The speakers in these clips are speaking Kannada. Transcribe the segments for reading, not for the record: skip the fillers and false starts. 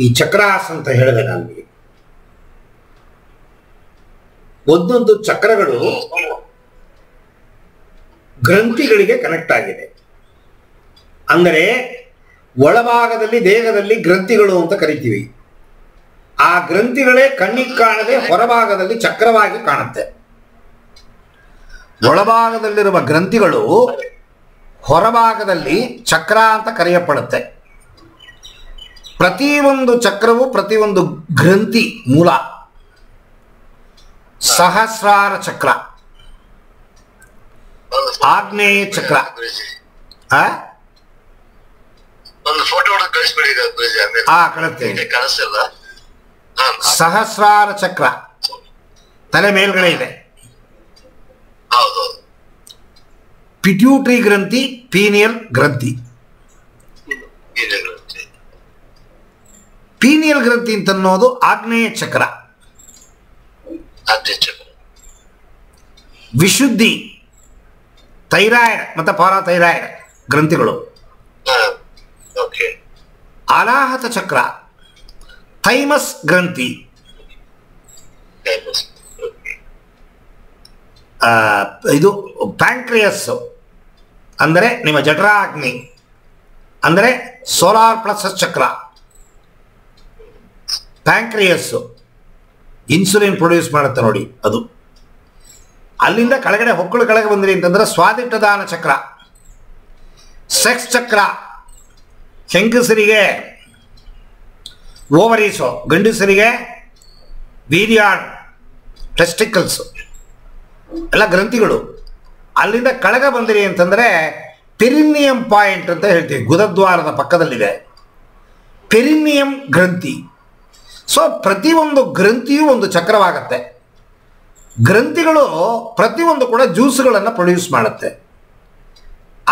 ಈ ಚಕ್ರಾಸ್ ಅಂತ ಹೇಳಿದೆ ನಾನು. ಒಂದೊಂದು ಚಕ್ರಗಳು ಗ್ರಂಥಿಗಳಿಗೆ ಕನೆಕ್ಟ್ ಆಗಿದೆ. ಅಂದರೆ ಒಳಭಾಗದಲ್ಲಿ ದೇಹದಲ್ಲಿ ಗ್ರಂಥಿಗಳು ಅಂತ ಕರಿತೀವಿ. ಆ ಗ್ರಂಥಿಗಳೇ ಕಣ್ಣಿಗೆ ಕಾಣದೆ ಹೊರಭಾಗದಲ್ಲಿ ಚಕ್ರವಾಗಿ ಕಾಣುತ್ತೆ. ಒಳಭಾಗದಲ್ಲಿರುವ ಗ್ರಂಥಿಗಳು ಹೊರಭಾಗದಲ್ಲಿ ಚಕ್ರ ಅಂತ ಕರೆಯಲ್ಪಡುತ್ತೆ. ಪ್ರತಿಯೊಂದು ಚಕ್ರವು ಪ್ರತಿಯೊಂದು ಗ್ರಂಥಿ ಮೂಲ. ಸಹಸ್ರಾರ ಚಕ್ರ, ಆಗ್ನೇಯ ಚಕ್ರ, ಸಹಸ್ರಾರ ಚಕ್ರ ತಲೆ ಮೇಲ್ಗಡೆ ಇದೆ. ಪಿಟ್ಯೂಟರಿ ಗ್ರಂಥಿ, ಪೀನಿಯಲ್ ಗ್ರಂಥಿ. ಪೀನಿಯಲ್ ಗ್ರಂಥಿ ಅಂತ ಅನ್ನೋದು ಆಗ್ನೇಯ ಚಕ್ರ. ವಿಶುದ್ಧಿ, ಥೈರಾಯ್ಡ್ ಮತ್ತು ಪ್ಯಾರಾಥೈರಾಯ್ಡ್ ಗ್ರಂಥಿಗಳು. ಅನಾಹತ ಚಕ್ರ, ಥೈಮಸ್ ಗ್ರಂಥಿ. ಇದು ಪ್ಯಾಂಕ್ರಿಯಸ್ ಅಂದರೆ ನಿಮ್ಮ ಜಠರಾಗ್ನಿ, ಅಂದರೆ ಸೋಲಾರ್ ಪ್ಲಕ್ಸಸ್ ಚಕ್ರ. ಪ್ಯಾಂಕ್ರಿಯಸ್ ಇನ್ಸುಲಿನ್ ಪ್ರೊಡ್ಯೂಸ್ ಮಾಡುತ್ತೆ ನೋಡಿ, ಅದು. ಅಲ್ಲಿಂದ ಕೆಳಗಡೆ ಹೊಕ್ಕಳು ಕೆಳಗೆ ಬಂದ್ರಿ ಅಂತಂದ್ರೆ ಸ್ವಾದಿಷ್ಟದಾನ ಚಕ್ರ. ಸೆಕ್ಸ್ ಚಕ್ರ, ಹೆಂಗಸರಿಗೆ ಓವರೀಸು, ಗಂಡಸರಿಗೆ ವೀರ್ಯಾಣು, ಟೆಸ್ಟಿಕಲ್ಸು ಎಲ್ಲ ಗ್ರಂಥಿಗಳು. ಅಲ್ಲಿಂದ ಕೆಳಗೆ ಬಂದಿರಿ ಅಂತಂದರೆ ಪೆರಿನಿಯಂ ಪಾಯಿಂಟ್ ಅಂತ ಹೇಳ್ತೀವಿ, ಗುದದ್ವಾರದ ಪಕ್ಕದಲ್ಲಿದೆ ಪೆರಿನಿಯಂ ಗ್ರಂಥಿ. ಸೊ ಪ್ರತಿಯೊಂದು ಗ್ರಂಥಿಯೂ ಒಂದು ಚಕ್ರವಾಗತ್ತೆ. ಗ್ರಂಥಿಗಳು ಪ್ರತಿಯೊಂದು ಕೂಡ ಜ್ಯೂಸ್ಗಳನ್ನು ಪ್ರೊಡ್ಯೂಸ್ ಮಾಡುತ್ತೆ.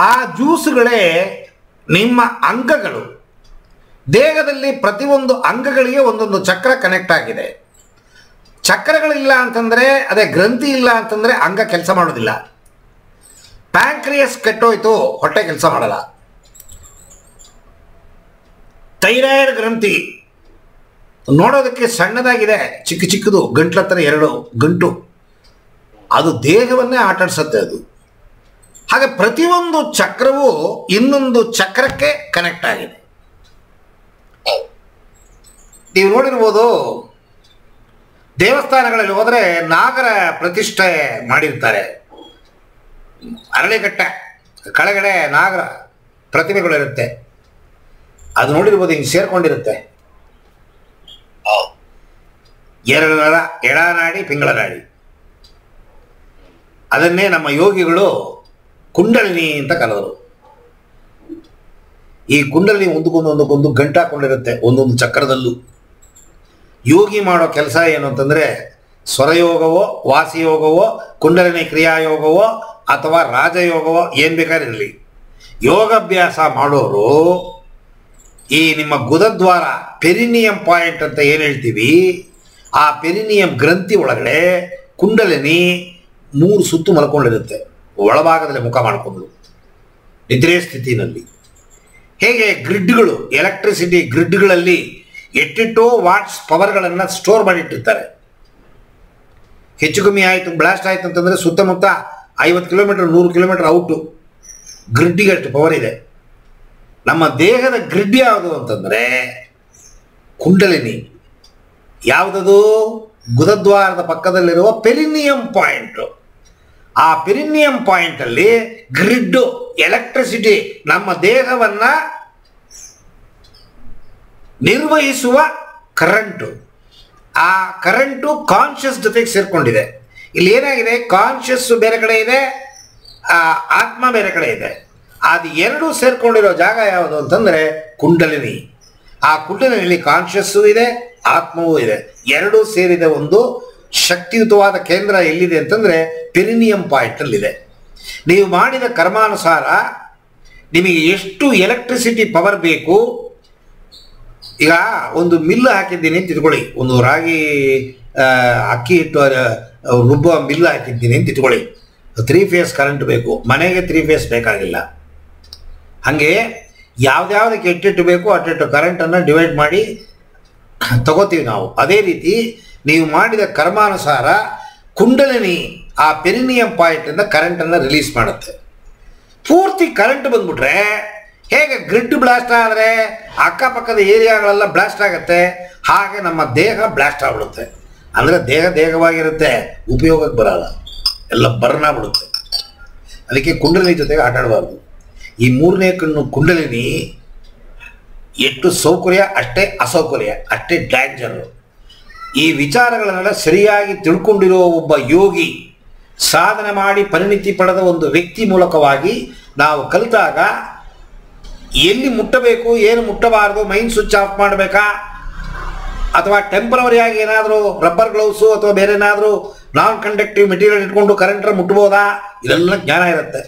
ಆ ಜ್ಯೂಸ್ಗಳೇ ನಿಮ್ಮ ಅಂಗಗಳು. ದೇಹದಲ್ಲಿ ಪ್ರತಿಯೊಂದು ಅಂಗಗಳಿಗೆ ಒಂದೊಂದು ಚಕ್ರ ಕನೆಕ್ಟ್ ಆಗಿದೆ. ಚಕ್ರಗಳಿಲ್ಲ ಅಂತಂದರೆ, ಅದೇ ಗ್ರಂಥಿ ಇಲ್ಲ ಅಂತಂದರೆ ಅಂಗ ಕೆಲಸ ಮಾಡೋದಿಲ್ಲ. ಪ್ಯಾಂಕ್ರಿಯಸ್ ಕೆಟ್ಟೋಯ್ತು, ಹೊಟ್ಟೆ ಕೆಲಸ ಮಾಡಲ್ಲ. ಥೈರಾಯ್ಡ್ ಗ್ರಂಥಿ ನೋಡೋದಕ್ಕೆ ಸಣ್ಣದಾಗಿದೆ, ಚಿಕ್ಕ ಚಿಕ್ಕದು, ಗಂಟ್ಲತ್ರ 2 ಗಂಟು, ಅದು ದೇಹವನ್ನೇ ಆಟಾಡಿಸುತ್ತೆ ಅದು. ಹಾಗೆ ಪ್ರತಿಯೊಂದು ಚಕ್ರವೂ ಇನ್ನೊಂದು ಚಕ್ರಕ್ಕೆ ಕನೆಕ್ಟ್ ಆಗಿದೆ. ನೀವು ನೋಡಿರ್ಬೋದು, ದೇವಸ್ಥಾನಗಳಲ್ಲಿ ಹೋದರೆ ನಾಗರ ಪ್ರತಿಷ್ಠೆ ಮಾಡಿರ್ತಾರೆ. ಅರಳಿಕಟ್ಟೆ ಕೆಳಗಡೆ ನಾಗರ ಪ್ರತಿಮೆಗಳಿರುತ್ತೆ. ಅದು ನೋಡಿರ್ಬೋದು, ಹಿಂಗೆ ಸೇರ್ಕೊಂಡಿರುತ್ತೆ. 2 ನರ, ಎಡನಾಡಿ, ಪಿಂಗಳ ನಾಡಿ. ಅದನ್ನೇ ನಮ್ಮ ಯೋಗಿಗಳು ಕುಂಡಲಿನಿ ಅಂತ ಕರೆದರು. ಈ ಕುಂಡಲಿನಿ ಒಂದಕ್ಕೊಂದು ಗಂಟು ಹಾಕೊಂಡಿರುತ್ತೆ ಒಂದೊಂದು ಚಕ್ರದಲ್ಲೂ. ಯೋಗಿ ಮಾಡೋ ಕೆಲಸ ಏನು ಅಂತಂದರೆ ಸ್ವರಯೋಗವೋ, ವಾಸಿಯೋಗವೋ, ಕುಂಡಲಿನಿ ಕ್ರಿಯಾಯೋಗವೋ ಅಥವಾ ರಾಜಯೋಗವೋ ಏನು ಬೇಕಾದ್ರೆ ಇರಲಿ, ಯೋಗಾಭ್ಯಾಸ ಮಾಡೋರು ಈ ನಿಮ್ಮ ಗುದದ್ವಾರ ಪೆರಿನಿಯಂ ಪಾಯಿಂಟ್ ಅಂತ ಏನು ಹೇಳ್ತೀವಿ, ಆ ಪೆರಿನಿಯಂ ಗ್ರಂಥಿ ಒಳಗಡೆ ಕುಂಡಲಿನಿ 3 ಸುತ್ತು ಮಲ್ಕೊಂಡಿರುತ್ತೆ. ಒಳಭಾಗದಲ್ಲಿ ಮುಖ ಮಾಡಿಕೊಂಡು ನಿದ್ರೆ ಸ್ಥಿತಿನಲ್ಲಿ. ಹೇಗೆ ಗ್ರಿಡ್ಗಳು, ಎಲೆಕ್ಟ್ರಿಸಿಟಿ ಗ್ರಿಡ್ಗಳಲ್ಲಿ ಎಟ್ಟೆಟ್ಟೋ ವಾಟ್ಸ್ ಪವರ್ಗಳನ್ನು ಸ್ಟೋರ್ ಮಾಡಿಟ್ಟಿರ್ತಾರೆ. ಹೆಚ್ಚು ಕಮ್ಮಿ ಆಯಿತು, ಬ್ಲಾಸ್ಟ್ ಆಯಿತು ಅಂತಂದರೆ ಸುತ್ತಮುತ್ತ 50 ಕಿಲೋಮೀಟರ್ 100 ಕಿಲೋಮೀಟರ್ ಔಟು ಗ್ರಿಡ್ಡಿಗೆ ಅಷ್ಟು ಪವರ್ ಇದೆ. ನಮ್ಮ ದೇಹದ ಗ್ರಿಡ್ ಯಾವುದು ಅಂತಂದರೆ ಕುಂಡಲಿನಿ. ಯಾವುದದು? ಗುದದ್ವಾರದ ಪಕ್ಕದಲ್ಲಿರುವ ಪೆರಿನಿಯಂ ಪಾಯಿಂಟು. ಆ ಪೆರಿನಿಯಂ ಪಾಯಿಂಟಲ್ಲಿ ಗ್ರಿಡ್ಡು, ಎಲೆಕ್ಟ್ರಿಸಿಟಿ, ನಮ್ಮ ದೇಹವನ್ನು ನಿರ್ವಹಿಸುವ ಕರೆಂಟು. ಆ ಕರೆಂಟು ಕಾನ್ಷಿಯಸ್ ಜೊತೆಗೆ ಸೇರಿಕೊಂಡಿದೆ. ಇಲ್ಲಿ ಏನಾಗಿದೆ, ಕಾನ್ಷಿಯಸ್ಸು ಬೇರೆ ಕಡೆ ಇದೆ, ಆತ್ಮ ಬೇರೆ ಕಡೆ ಇದೆ. ಅದು ಎರಡೂ ಸೇರ್ಕೊಂಡಿರೋ ಜಾಗ ಯಾವುದು ಅಂತಂದರೆ ಕುಂಡಲಿನಿ. ಆ ಕುಂಡಲಿನಿಯಲ್ಲಿ ಕಾನ್ಷಿಯಸ್ಸು ಇದೆ, ಆತ್ಮವೂ ಇದೆ. ಎರಡೂ ಸೇರಿದ ಒಂದು ಶಕ್ತಿಯುತವಾದ ಕೇಂದ್ರ ಎಲ್ಲಿದೆ ಅಂತಂದರೆ ಪೆರಿನಿಯಂ ಪಾಯಿಂಟಲ್ಲಿದೆ. ನೀವು ಮಾಡಿದ ಕರ್ಮಾನುಸಾರ ನಿಮಗೆ ಎಷ್ಟು ಎಲೆಕ್ಟ್ರಿಸಿಟಿ ಪವರ್ ಬೇಕು. ಈಗ ಒಂದು ಮಿಲ್ಲು ಹಾಕಿದ್ದೀನಿ ಅಂತ ಇಟ್ಕೊಳ್ಳಿ, ಒಂದು ರಾಗಿ ಅಕ್ಕಿ ಹಿಟ್ಟು ರುಬ್ಬುವ ಮಿಲ್ಲು ಹಾಕಿದ್ದೀನಿ ಅಂತ ಇಟ್ಕೊಳ್ಳಿ. 3 ಫೇಸ್ ಕರೆಂಟ್ ಬೇಕು, ಮನೆಗೆ 3 ಫೇಸ್ ಬೇಕಾಗಿಲ್ಲ. ಹಾಗೆ ಯಾವ್ದ್ಯಾವ್ದಕ್ಕೆ ಎಟ್ಟಿಟ್ಟು ಬೇಕು ಅಟ್ಟಿಟ್ಟು ಕರೆಂಟನ್ನು ಡಿವೈಡ್ ಮಾಡಿ ತಗೋತೀವಿ ನಾವು. ಅದೇ ರೀತಿ ನೀವು ಮಾಡಿದ ಕರ್ಮಾನುಸಾರ ಕುಂಡಲಿನಿ ಆ ಪೆರಿನಿಯಂ ಪಾಯಿಂಟಿಂದ ಕರೆಂಟನ್ನು ರಿಲೀಸ್ ಮಾಡುತ್ತೆ. ಪೂರ್ತಿ ಕರೆಂಟ್ ಬಂದ್ಬಿಟ್ರೆ ಹೇಗೆ ಗ್ರಿಡ್ ಬ್ಲಾಸ್ಟ್ ಆದರೆ ಅಕ್ಕಪಕ್ಕದ ಏರಿಯಾಗಳೆಲ್ಲ ಬ್ಲಾಸ್ಟ್ ಆಗುತ್ತೆ, ಹಾಗೆ ನಮ್ಮ ದೇಹ ಬ್ಲಾಸ್ಟ್ ಆಗ್ಬಿಡುತ್ತೆ. ಅಂದರೆ ದೇಹವಾಗಿರುತ್ತೆ, ಉಪಯೋಗಕ್ಕೆ ಬರಲ್ಲ, ಎಲ್ಲ ಬರ್ನ್ ಆಗ್ಬಿಡುತ್ತೆ. ಅದಕ್ಕೆ ಕುಂಡಲಿನಿ ಜೊತೆಗೆ ಆಟಾಡಬಾರ್ದು. ಈ ಮೂರನೇ ಕಣ್ಣು ಕುಂಡಲಿನಿ ಎಷ್ಟು ಸೌಕರ್ಯ ಅಷ್ಟೇ ಅಸೌಕರ್ಯ, ಅಷ್ಟೇ ಡೇಂಜರು. ಈ ವಿಚಾರಗಳನ್ನೆಲ್ಲ ಸರಿಯಾಗಿ ತಿಳ್ಕೊಂಡಿರೋ ಒಬ್ಬ ಯೋಗಿ, ಸಾಧನೆ ಮಾಡಿ ಪರಿಣಿತಿ ಪಡೆದ ಒಂದು ವ್ಯಕ್ತಿ ಮೂಲಕವಾಗಿ ನಾವು ಕಲಿತಾಗ ಎಲ್ಲಿ ಮುಟ್ಟಬೇಕು, ಏನು ಮುಟ್ಟಬಾರ್ದು, ಮೈಂಡ್ ಸ್ವಿಚ್ ಆಫ್ ಮಾಡಬೇಕಾ, ಅಥವಾ ಟೆಂಪರವರಿಯಾಗಿ ಏನಾದರೂ ರಬ್ಬರ್ ಗ್ಲೌಸು ಅಥವಾ ಬೇರೆ ಏನಾದರೂ ನಾನ್ ಕಂಡಕ್ಟಿವ್ ಮೆಟೀರಿಯಲ್ ಇಟ್ಕೊಂಡು ಕರೆಂಟ್ರ ಮುಟ್ಬೋದಾ, ಇದೆಲ್ಲ ಜ್ಞಾನ ಇರುತ್ತೆ.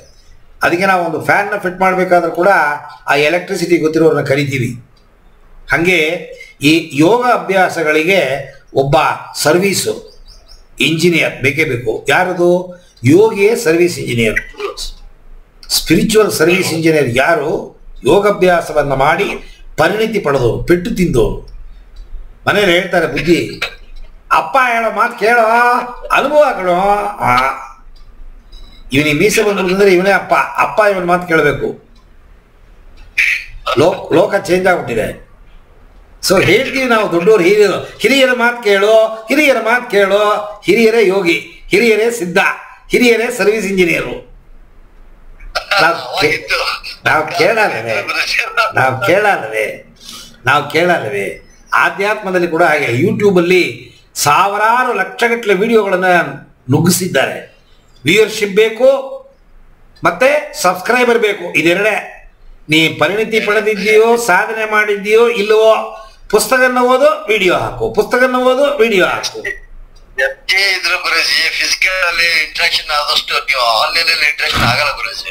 ಅದಕ್ಕೆ ನಾವು ಒಂದು ಫ್ಯಾನ್ನ ಫಿಟ್ ಮಾಡಬೇಕಾದ್ರೂ ಕೂಡ ಆ ಎಲೆಕ್ಟ್ರಿಸಿಟಿ ಗೊತ್ತಿರೋರನ್ನ ಕರಿತೀವಿ. ಹಾಗೆ ಈ ಯೋಗ ಅಭ್ಯಾಸಗಳಿಗೆ ಒಬ್ಬ ಸರ್ವೀಸು ಇಂಜಿನಿಯರ್ ಬೇಕೇ ಬೇಕು. ಯಾರದು? ಯೋಗಿಯೇ service engineer. Spiritual service engineer ಯಾರು? ಯೋಗಾಭ್ಯಾಸವನ್ನು ಮಾಡಿ ಪರಿಣಿತಿ ಪಡೆದವರು, ಪೆಟ್ಟು ತಿಂದವರು. ಮನೇಲಿ ಹೇಳ್ತಾರೆ ಬುದ್ಧಿ, ಅಪ್ಪ ಹೇಳೋ ಮಾತು ಕೇಳೋ, ಅನುಭವ ಕಣೋ. ಇವನಿಗೆ ಮೀಸೆ ಬಂದ್ಬಿಡ್ತಂದ್ರೆ ಇವನೇ ಅಪ್ಪ ಇವನ ಮಾತು ಕೇಳಬೇಕು. ಲೋಕ ಚೇಂಜ್ ಆಗ್ಬಿಟ್ಟಿದೆ. ಸೊ ಹೇಳ್ತೀವಿ ನಾವು ದೊಡ್ಡವರು, ಹಿರಿಯರ ಮಾತು ಕೇಳೋ, ಹಿರಿಯರ ಮಾತು ಕೇಳೋ. ಹಿರಿಯರೇ ಯೋಗಿ, ಹಿರಿಯರೇ ಸಿದ್ಧ, ಹಿರಿಯರೇ ಸರ್ವಿಸ್ ಇಂಜಿನಿಯರು. ನಾವು ಕೇಳಲ್ಲವೇ? ಆಧ್ಯಾತ್ಮದಲ್ಲಿ ಕೂಡ ಹಾಗೆ. ಯೂಟ್ಯೂಬಲ್ಲಿ ಸಾವಿರಾರು ಲಕ್ಷಗಟ್ಟಲೆ ವಿಡಿಯೋಗಳನ್ನು ನುಗ್ಗಿಸಿದ್ದಾರೆ. ವ್ಯೂಯರ್ಶಿಪ್ ಬೇಕು ಮತ್ತೆ ಸಬ್ಸ್ಕ್ರೈಬರ್ ಬೇಕು, ಇದೆರಡೇ. ನೀ ಪರಿಣಿತಿ ಪಡೆದಿದ್ದೀಯೋ, ಸಾಧನೆ ಮಾಡಿದ್ದೀಯೋ ಇಲ್ಲವೋ, ಪುಸ್ತಕನ ಓದು, ವಿಡಿಯೋ ಹಾಕು, ಪುಸ್ತಕನ ಓದು, ವಿಡಿಯೋ ಹಾಕು. ಇದ್ರ ಗುರುಜಿ ಫಿಸಿಕಲ್ ಅಲ್ಲಿ ಇಂಟ್ರಾಕ್ಷನ್ ಆದಷ್ಟು ನೀವು ಆನ್ಲೈನ್ ಅಲ್ಲಿ ಇಂಟ್ರಾಕ್ಷನ್ ಆಗಲ್ಲ ಗುರುಜಿ.